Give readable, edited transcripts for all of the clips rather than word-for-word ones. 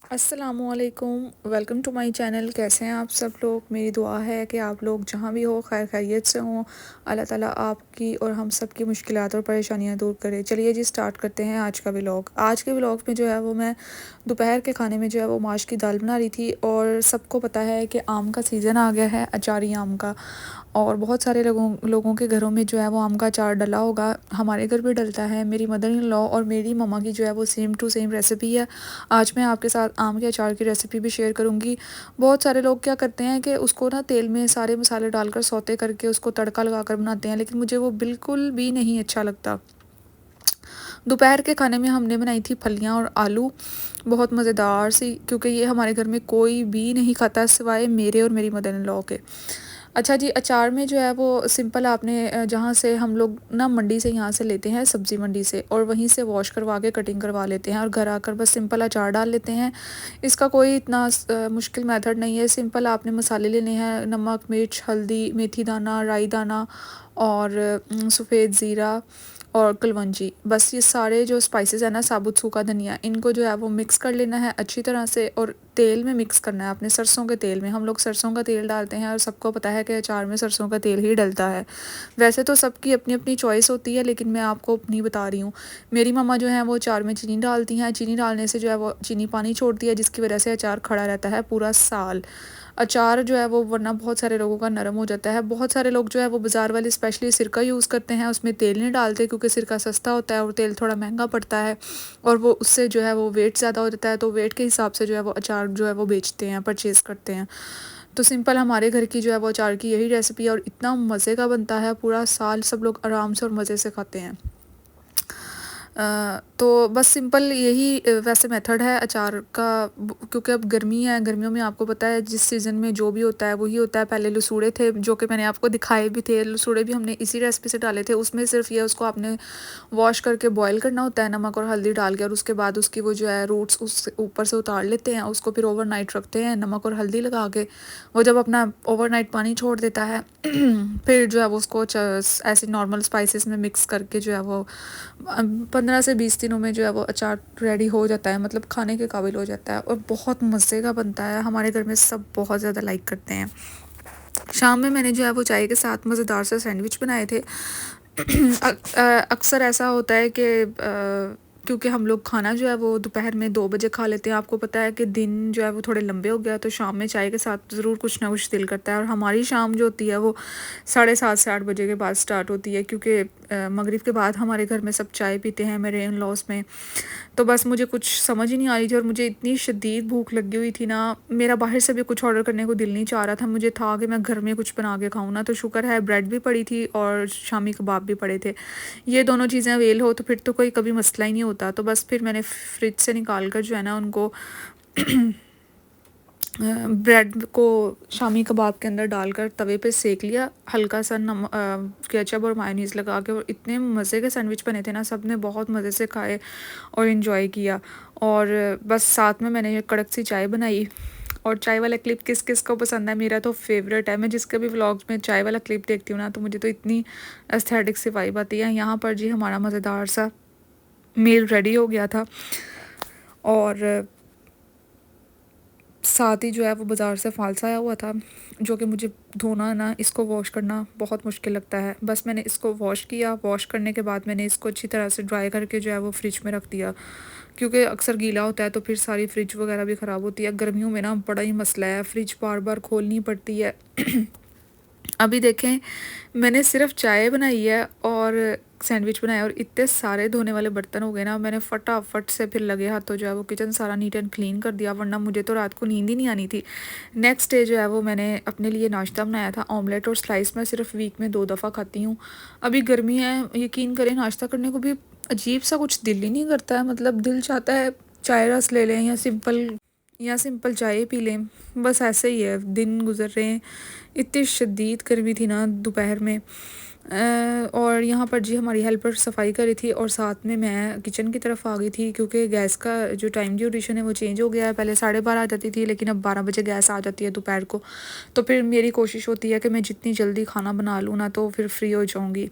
अस्सलामुअलैकुम, welcome to my channel. कैसे हैं आप सब लोग? मेरी दुआ है कि आप लोग जहाँ भी हो खैर खैरियत से हों। अल्लाह ताला आपकी और हम सब की मुश्किलात और परेशानियाँ दूर करे। चलिए जी स्टार्ट करते हैं आज का व्लॉग। आज के व्लॉग में जो है वो मैं दोपहर के खाने में जो है वो माश की दाल बना रही थी। और सबको पता है कि आम का सीज़न आ गया है, अचारी आम का। और बहुत सारे लोगों लोगों के घरों में जो है वो आम का अचार डला होगा। हमारे घर भी डलता है। मेरी मदर इन लॉ और मेरी मम्मा की जो है वो सेम टू सेम रेसिपी है। आज मैं आपके साथ आम के अचार की रेसिपी भी शेयर करूंगी। बहुत सारे लोग क्या करते हैं कि उसको ना तेल में सारे मसाले डालकर सौते करके उसको तड़का लगाकर बनाते हैं, लेकिन मुझे वो बिल्कुल भी नहीं अच्छा लगता। दोपहर के खाने में हमने बनाई थी फलियां और आलू, बहुत मज़ेदार सी, क्योंकि ये हमारे घर में कोई भी नहीं खाता सिवाय मेरे और मेरी मदर इन लॉ के। अच्छा जी, अचार में जो है वो सिंपल आपने जहाँ से हम लोग ना मंडी से यहाँ से लेते हैं, सब्ज़ी मंडी से, और वहीं से वॉश करवा के कटिंग करवा लेते हैं और घर आकर बस सिंपल अचार डाल लेते हैं। इसका कोई इतना मुश्किल मेथड नहीं है। सिंपल आपने मसाले लेने हैं, नमक, मिर्च, हल्दी, मेथी दाना, राई दाना और सफ़ेद ज़ीरा और कलवंजी। बस ये सारे जो स्पाइसेस है ना, साबुत सूखा धनिया, इनको जो है वो मिक्स कर लेना है अच्छी तरह से और तेल में मिक्स करना है, अपने सरसों के तेल में। हम लोग सरसों का तेल डालते हैं और सबको पता है कि अचार में सरसों का तेल ही डलता है। वैसे तो सबकी अपनी अपनी चॉइस होती है, लेकिन मैं आपको अपनी बता रही हूँ। मेरी मम्मा जो है वो अचार में चीनी डालती हैं। चीनी डालने से जो है वो चीनी पानी छोड़ती है, जिसकी वजह से अचार खड़ा रहता है पूरा साल। अचार जो है वो वरना बहुत सारे लोगों का नरम हो जाता है। बहुत सारे लोग जो है वो बाज़ार वाले स्पेशली सिरका यूज़ करते हैं, उसमें तेल नहीं डालते, क्योंकि सिरका सस्ता होता है और तेल थोड़ा महंगा पड़ता है। और वो उससे जो है वो वेट ज़्यादा हो जाता है, तो वेट के हिसाब से जो है वो अचार जो है वो बेचते हैं, परचेज़ करते हैं। तो सिंपल हमारे घर की जो है वो अचार की यही रेसिपी है और इतना मज़े का बनता है, पूरा साल सब लोग आराम से और मज़े से खाते हैं। तो बस सिंपल यही वैसे मेथड है अचार का। क्योंकि अब गर्मी है, गर्मियों में आपको पता है जिस सीज़न में जो भी होता है वही होता है। पहले लसूड़े थे जो कि मैंने आपको दिखाए भी थे, लसूड़े भी हमने इसी रेसिपी से डाले थे। उसमें सिर्फ ये उसको आपने वॉश करके बॉईल करना होता है नमक और हल्दी डाल के, और उसके बाद उसकी वो जो है रूट्स उस ऊपर से उतार लेते हैं, उसको फिर ओवरनाइट रखते हैं नमक और हल्दी लगा के। वो जब अपना ओवरनाइट पानी छोड़ देता है फिर जो है वो उसको ऐसे नॉर्मल स्पाइसेस में मिक्स करके जो है वो 15 से 20 दिनों में जो है वो अचार रेडी हो जाता है, मतलब खाने के काबिल हो जाता है और बहुत मज़े का बनता है। हमारे घर में सब बहुत ज़्यादा लाइक करते हैं। शाम में मैंने जो है वो चाय के साथ मज़ेदार से सैंडविच बनाए थे। अक्सर ऐसा होता है कि क्योंकि हम लोग खाना जो है वो दोपहर में 2 बजे खा लेते हैं। आपको पता है कि दिन जो है वो थोड़े लंबे हो गया, तो शाम में चाय के साथ ज़रूर कुछ ना कुछ दिल करता है। और हमारी शाम जो होती है वो 7:30 से 8 बजे के बाद स्टार्ट होती है, क्योंकि मगरिब के बाद हमारे घर में सब चाय पीते हैं, मेरे इन लॉज में। तो बस मुझे कुछ समझ ही नहीं आ रही थी और मुझे इतनी शदीद भूख लगी हुई थी ना, मेरा बाहर से भी कुछ ऑर्डर करने को दिल नहीं चाह रहा था। मुझे था कि मैं घर में कुछ बना के खाऊं ना, तो शुक्र है ब्रेड भी पड़ी थी और शामी कबाब भी पड़े थे। ये दोनों चीज़ें अवेल हो तो फिर तो कोई कभी मसला ही नहीं होता। तो बस फिर मैंने फ्रिज से निकाल कर जो है ना उनको ब्रेड को शामी कबाब के अंदर डालकर तवे पे सेक लिया, हल्का सा केचप और मायोनीज़ लगा के, और इतने मज़े के सैंडविच बने थे ना, सब ने बहुत मज़े से खाए और इन्जॉय किया। और बस साथ में मैंने ये कड़क सी चाय बनाई। और चाय वाला क्लिप किस किस को पसंद है? मेरा तो फेवरेट है। मैं जिसके भी व्लॉग्स में चाय वाला क्लिप देखती हूँ ना, तो मुझे तो इतनी एस्थेटिक सी वाइब आती है। यहाँ पर जी हमारा मज़ेदार सा मील रेडी हो गया था। और साथ ही जो है वो बाज़ार से फ़ालसा आया हुआ था, जो कि मुझे धोना ना, इसको वॉश करना बहुत मुश्किल लगता है। बस मैंने इसको वॉश किया, वॉश करने के बाद मैंने इसको अच्छी तरह से ड्राई करके जो है वो फ्रिज में रख दिया, क्योंकि अक्सर गीला होता है तो फिर सारी फ्रिज वगैरह भी ख़राब होती है। गर्मियों में ना बड़ा ही मसला है, फ्रिज बार बार खोलनी पड़ती है। अभी देखें, मैंने सिर्फ चाय बनाई है और सैंडविच बनाया और इतने सारे धोने वाले बर्तन हो गए ना, मैंने फटाफट से फिर लगे हाथों जो है वो किचन सारा नीट एंड क्लीन कर दिया, वरना मुझे तो रात को नींद ही नहीं आनी थी। नेक्स्ट डे जो है वो मैंने अपने लिए नाश्ता बनाया था, ऑमलेट और स्लाइस। मैं सिर्फ वीक में 2 दफ़ा खाती हूँ। अभी गर्मी है, यकीन करें नाश्ता करने को भी अजीब सा कुछ दिल ही नहीं करता है। मतलब दिल चाहता है चाय रस ले लें या सिंपल चाय पी लें। बस ऐसे ही है, दिन गुजर रहे हैं। इतनी शदीद गर्मी थी ना दोपहर में। और यहाँ पर जी हमारी हेल्पर सफाई कर रही थी और साथ में मैं किचन की तरफ आ गई थी, क्योंकि गैस का जो टाइम ड्यूरेशन है वो चेंज हो गया है। पहले 12:30 आ जाती थी, लेकिन अब 12 बजे गैस आ जाती है दोपहर को। तो फिर मेरी कोशिश होती है कि मैं जितनी जल्दी खाना बना लूँ ना, तो फिर फ्री हो जाऊँगी।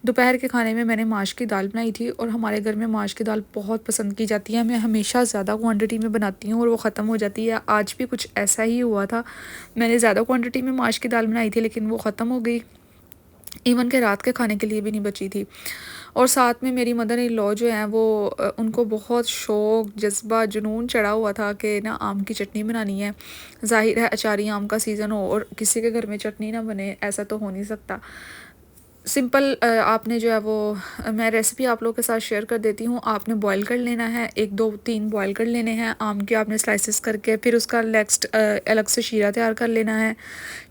दोपहर के खाने में मैंने माश की दाल बनाई थी, और हमारे घर में माश की दाल बहुत पसंद की जाती है। मैं हमेशा ज़्यादा क्वांटिटी में बनाती हूँ और वो ख़त्म हो जाती है। आज भी कुछ ऐसा ही हुआ था, मैंने ज़्यादा क्वांटिटी में माश की दाल बनाई थी, लेकिन वो ख़त्म हो गई। इवन के रात के खाने के लिए भी नहीं बची थी। और साथ में मेरी मदर इन लॉ जो हैं वो उनको बहुत शौक़, जज़्बा, जुनून चढ़ा हुआ था कि ना आम की चटनी बनानी है। ज़ाहिर है अचारी आम का सीज़न हो और किसी के घर में चटनी ना बने, ऐसा तो हो नहीं सकता। सिंपल आपने जो है वो मैं रेसिपी आप लोगों के साथ शेयर कर देती हूँ। आपने बॉईल कर लेना है, 1 2 3 बॉईल कर लेने हैं आम के, आपने स्लाइसेस करके। फिर उसका नेक्स्ट अलग से शीरा तैयार कर लेना है,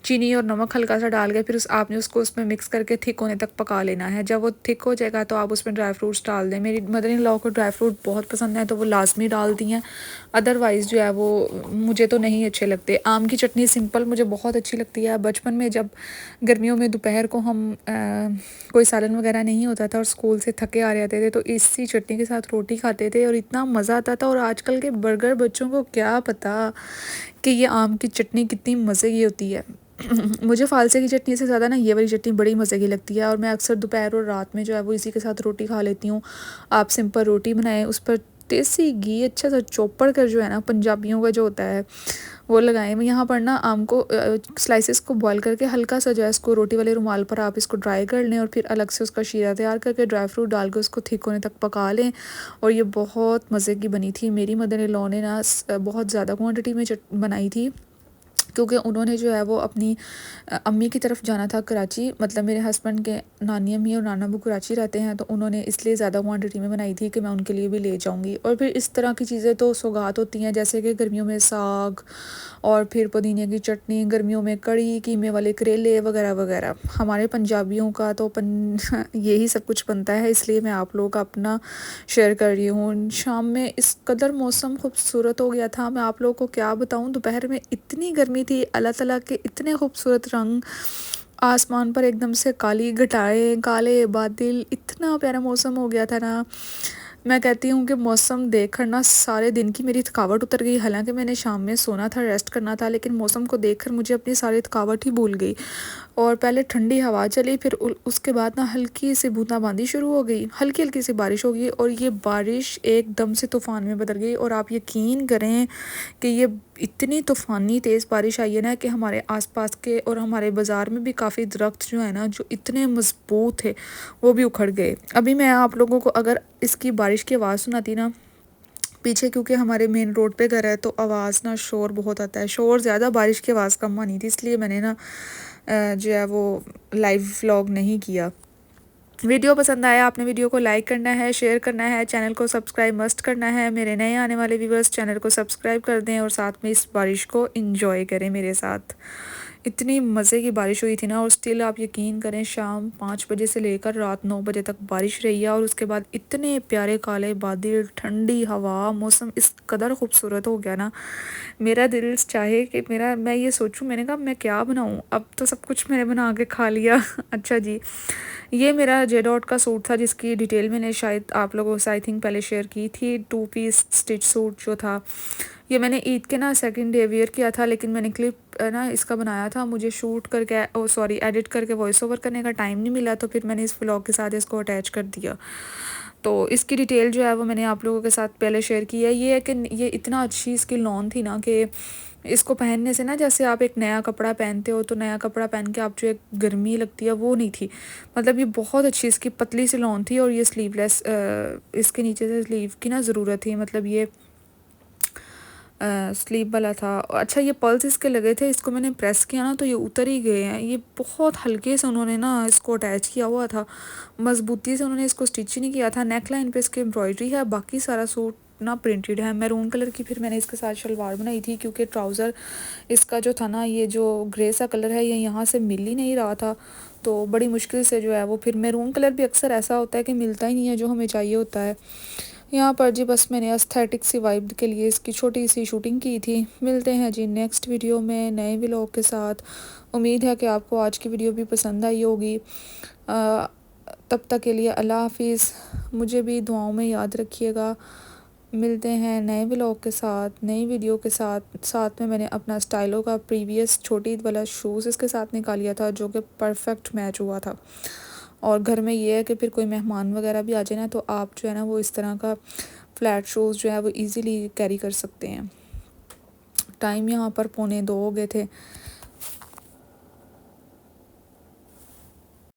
चीनी और नमक हल्का सा डाल के। फिर आपने उसको उसमें मिक्स करके थिक होने तक पका लेना है। जब वो थिक हो जाएगा तो आप उसमें ड्राई फ्रूट्स डाल दें। मेरी मदर इन लॉ को ड्राई फ्रूट बहुत पसंद है, तो वो लाजमी डालती हैं। अदरवाइज़ जो है वो मुझे तो नहीं अच्छे लगते। आम की चटनी सिंपल मुझे बहुत अच्छी लगती है। बचपन में जब गर्मियों में दोपहर को हम कोई सालन वगैरह नहीं होता था और स्कूल से थके आ रहे थे, तो इसी चटनी के साथ रोटी खाते थे और इतना मज़ा आता था। और आजकल के बर्गर बच्चों को क्या पता कि ये आम की चटनी कितनी मज़े की होती है। मुझे फ़ालसे की चटनी से ज़्यादा ना ये वाली चटनी बड़ी मज़े की लगती है, और मैं अक्सर दोपहर और रात में जो है वो इसी के साथ रोटी खा लेती हूँ। आप सिंपल रोटी बनाएं, उस पर देसी घी अच्छा सा चोपड़ कर जो है ना, पंजाबियों का जो होता है वो लगाएं। मैं यहाँ पर ना आम को स्लाइसेस को बॉईल करके हल्का सा जो है इसको रोटी वाले रुमाल पर आप इसको ड्राई कर लें, और फिर अलग से उसका शीरा तैयार करके ड्राई फ्रूट डाल के उसको थिक होने तक पका लें। और ये बहुत मज़े की बनी थी। मेरी मदर इन लॉ ने ना बहुत ज़्यादा क्वांटिटी में बनाई थी, क्योंकि उन्होंने जो है वो अपनी अम्मी की तरफ जाना था कराची। मतलब मेरे हस्बैंड के नानी अम्मी और नाना अबू कराची रहते हैं, तो उन्होंने इसलिए ज़्यादा क्वांटिटी में बनाई थी कि मैं उनके लिए भी ले जाऊंगी। और फिर इस तरह की चीज़ें तो सौगात होती हैं, जैसे कि गर्मियों में साग, और फिर पुदीने की चटनी, गर्मियों में कड़ी, कीमे वाले करेले वगैरह वगैरह। हमारे पंजाबियों का तो यही सब कुछ बनता है, इसलिए मैं आप लोगों का अपना शेयर कर रही हूँ। शाम में इस कदर मौसम खूबसूरत हो गया था, मैं आप लोगों को क्या बताऊँ। दोपहर में इतनी गर्मी थी, अल्लाह ताला के इतने खूबसूरत रंग, आसमान पर एकदम से काली घटाएं, काले बादल, इतना प्यारा मौसम हो गया था ना। मैं कहती हूँ कि मौसम देखकर ना सारे दिन की मेरी थकावट उतर गई। हालांकि मैंने शाम में सोना था, रेस्ट करना था, लेकिन मौसम को देखकर मुझे अपनी सारी थकावट ही भूल गई। और पहले ठंडी हवा चली, फिर उसके बाद ना हल्की सी बूंदाबांदी शुरू हो गई, हल्की हल्की सी बारिश हो गई, और ये बारिश एकदम से तूफ़ान में बदल गई। और आप यकीन करें कि ये इतनी तूफ़ानी तेज़ बारिश आई है ना कि हमारे आसपास के और हमारे बाज़ार में भी काफ़ी दरख्त जो है ना, जो इतने मज़बूत थे, वो भी उखड़ गए। अभी मैं आप लोगों को अगर इसकी बारिश की आवाज़ सुनाती ना पीछे, क्योंकि हमारे मेन रोड पे घर है, तो आवाज़ ना शोर बहुत आता है। शोर ज़्यादा, बारिश की आवाज़ कम आनी थी, इसलिए मैंने ना जो है वो लाइव व्लॉग नहीं किया। वीडियो पसंद आया, आपने वीडियो को लाइक करना है, शेयर करना है, चैनल को सब्सक्राइब मस्ट करना है। मेरे नए आने वाले व्यूवर्स चैनल को सब्सक्राइब कर दें, और साथ में इस बारिश को एंजॉय करें मेरे साथ। इतनी मज़े की बारिश हुई थी ना, और स्टिल आप यकीन करें शाम 5 बजे से लेकर रात 9 बजे तक बारिश रही है। और उसके बाद इतने प्यारे काले बादल, ठंडी हवा, मौसम इस कदर खूबसूरत हो गया ना, मेरा दिल चाहे कि मैं ये सोचूं, मैंने कहा मैं क्या बनाऊं, अब तो सब कुछ मैंने बना के खा लिया। अच्छा जी, ये मेरा जे डॉट का सूट था, जिसकी डिटेल मैंने शायद आप लोगों से आई थिंक पहले शेयर की थी। 2 पीस स्टिच सूट जो था, ये मैंने ईद के ना सेकंड डे वेयर किया था, लेकिन मैंने क्लिप ना इसका बनाया था, मुझे शूट करके सॉरी एडिट करके वॉइस ओवर करने का टाइम नहीं मिला, तो फिर मैंने इस व्लॉग के साथ इसको अटैच कर दिया। तो इसकी डिटेल जो है वो मैंने आप लोगों के साथ पहले शेयर की है। ये है कि ये इतना अच्छी इसकी लॉन थी ना, कि इसको पहनने से ना, जैसे आप एक नया कपड़ा पहनते हो, तो नया कपड़ा पहन के आप जो एक गर्मी लगती है वो नहीं थी। मतलब ये बहुत अच्छी इसकी पतली सी लॉन थी, और ये स्लीवलेस, इसके नीचे से स्लीव की ना ज़रूरत थी, मतलब ये स्लीव वाला था। अच्छा, ये पल्स इसके लगे थे, इसको मैंने प्रेस किया ना तो ये उतर ही गए हैं। ये बहुत हल्के से उन्होंने ना इसको अटैच किया हुआ था, मज़बूती से उन्होंने इसको स्टिच ही नहीं किया था। नेक लाइन पे इसकी एम्ब्रॉयडरी है, बाकी सारा सूट ना प्रिंटेड है। मैरून कलर की फिर मैंने इसके साथ शलवार बनाई थी, क्योंकि ट्राउज़र इसका जो था ना, ये जो ग्रे सा कलर है, ये यहाँ से मिल ही नहीं रहा था, तो बड़ी मुश्किल से जो है वो, फिर मैरून कलर भी अक्सर ऐसा होता है कि मिलता ही नहीं है जो हमें चाहिए होता है। यहाँ पर जी बस मैंने एस्थेटिक सी वाइब के लिए इसकी छोटी सी शूटिंग की थी। मिलते हैं जी नेक्स्ट वीडियो में नए व्लॉग के साथ। उम्मीद है कि आपको आज की वीडियो भी पसंद आई होगी। तब तक के लिए अल्लाह हाफिज़। मुझे भी दुआओं में याद रखिएगा। मिलते हैं नए व्लॉग के साथ, नई वीडियो के साथ। साथ में मैंने अपना स्टाइलो का प्रीवियस छोटी वाला शूज़ इसके साथ निकालिया था जो कि परफेक्ट मैच हुआ था। और घर में ये है कि फिर कोई मेहमान वगैरह भी आ जाए ना तो आप जो है ना वो इस तरह का फ्लैट शूज़ जो है वो इजीली कैरी कर सकते हैं। टाइम यहाँ पर 1:45 हो गए थे।